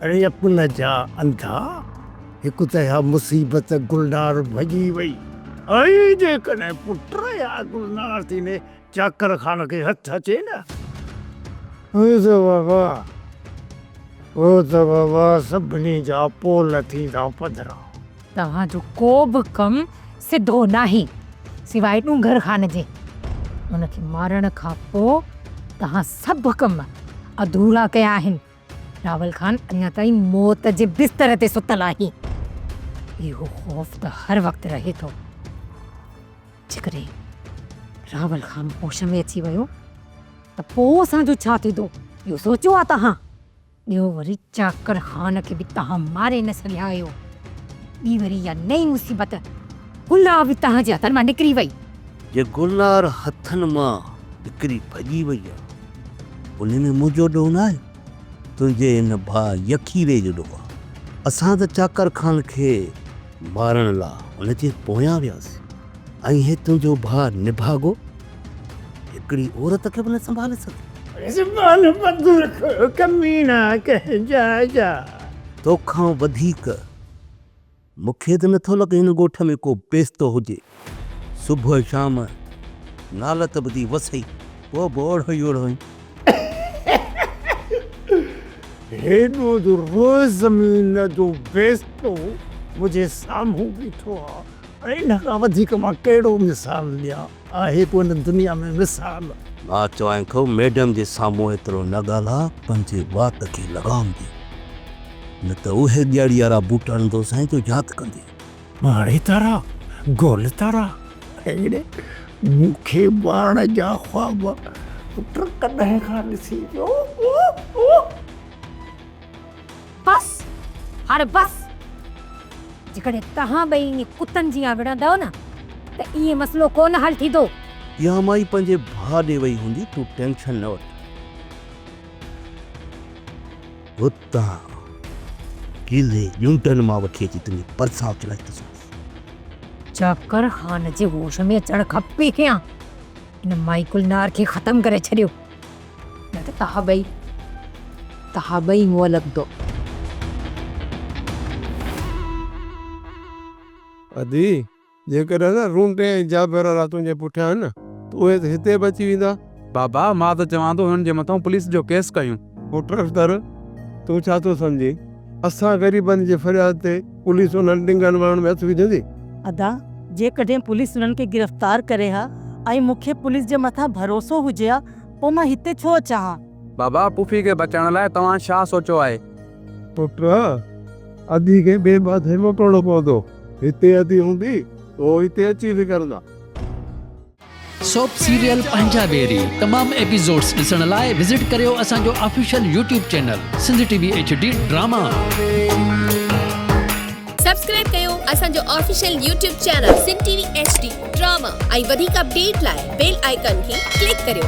अरे अपन जा अंधा हिकु त या मुसीबत गुलनार भॼी वई ऐं जेकॾहिं पुट या गुलनार थी ने चाकर खान खे हथ अचे न बाबा सभिनी जा पोल थींदा पधरा। तव्हांजो को बि कमु सिधो नाही सिवाय ॾूंगर खान जे। उनखे मारण खां पोइ तव्हां सभु कम अधूरा कया आहिनि। रावल खान अञा ताईं मौत जे बिस्तर ते सुतल आहे। इहो ख़ौफ़ त हर वक़्तु रहे थो। जेकॾहिं रावल खान होश में अची वियो त पोइ असांजो छा थींदो इहो सोचियो आहे तव्हां? ॿियो वरी चाकर खान खे बि तव्हां मारे न सघिया आहियो। ॿी वरी इहा नई मुसीबत गुलनार बि तव्हांजे हथनि मां निकिरी वई। जे गुलनार हथनि मां निकिरी भॼी वई आहे उन में मुंहिंजो ॾोह न आहे, तुंहिंजे हिन भाउ यखीरे जो ॾोह आहे। असां त चाकर खान खे मारण लाइ हुन जे पोयां वियासीं ऐं हे तुंहिंजो भाउ निभागो हिकिड़ी औरत खे बि न संभाले सघे। कमीना जा तोखां वधीक मूंखे त नथो लॻे हिन ॻोठ में को बेस्तो हुजे। सुबुह शाम नालत ॿुधी वसई पोइ बि ओढ़ो ई ओढ़ो हेॾो जो रोज़ ज़मीन जो बेस्तो मुंहिंजे साम्हूं बीठो आहे ऐं हिन खां वधीक मां कहिड़ो मिसाल ॾियां? आहे पोइ हिन दुनिया में मिसाल? मां चवां खो मैडम जे साम्हूं एतिरो न ॻाल्हाए पंहिंजे वात खे लॻाम ॾे, न त उहे ॾियारी वारा बूटा हणंदो साईं जो यादि कंदी। मारे तारा गोल तारा अहिड़े मूंखे मारण जा ख़्वाब पुट कॾहिं खां ॾिसी पियो। बस हाणे बस। जेकॾहिं तव्हां ॿई ईअं कुतनि जी विढ़ंदव न त इहे मसइलो कोन हल थींदो। इहा माई पंहिंजे भाउ ॾे वई हूंदी, तूं टेंशन न वठ। हुतां किले यूंटन मां वठी अची तुंहिंजी परसां चलाई थो। चाकर खान जे होश में अचणु खपे कयां इन माई गुलनार खे ख़तमु करे छॾियो, न त तव्हां ॿई मुंहुं लॻंदो। अदी जेकॾहिं न रूंटे ऐं जाबिर वारा तुंहिंजे पुठियां आहिनि त उहे त हिते बि अची वेंदा। बाबा मां त चवां थो हुननि जे मथां पुलिस जो केस कयूं। पुट अख्तर तूं छा थो सम्झी? असां ग़रीबनि जे फरियाद ते पुलिस उन्हनि ॾिंगनि माण्हुनि में हथ विझंदी? अदा जेकॾहिं पुलिस उन्हनि खे गिरफ़्तार करे हा ऐं मूंखे पुलिस जे मथां भरोसो हुजे हा पोइ मां हिते छो अचां हा? बाबा पुफी खे बचाइण लाइ तव्हां छा सोचियो आहे? पुट अदी खे ॿिए पासे मोकिलणो पवंदो। हिते अदी हूंदी तो हिते अची विकिरंदा। सोप सीरियल पंजाबेरी तमाम एपिसोड्स ॾिसण लाइ विज़िट करियो असांजो official YouTube channel Sindhi TV HD drama. Subscribe कयो असांजो official YouTube channel Sindhi TV HD drama ऐं वधीक अपडेट लाइ बेल आइकन खे क्लिक करियो।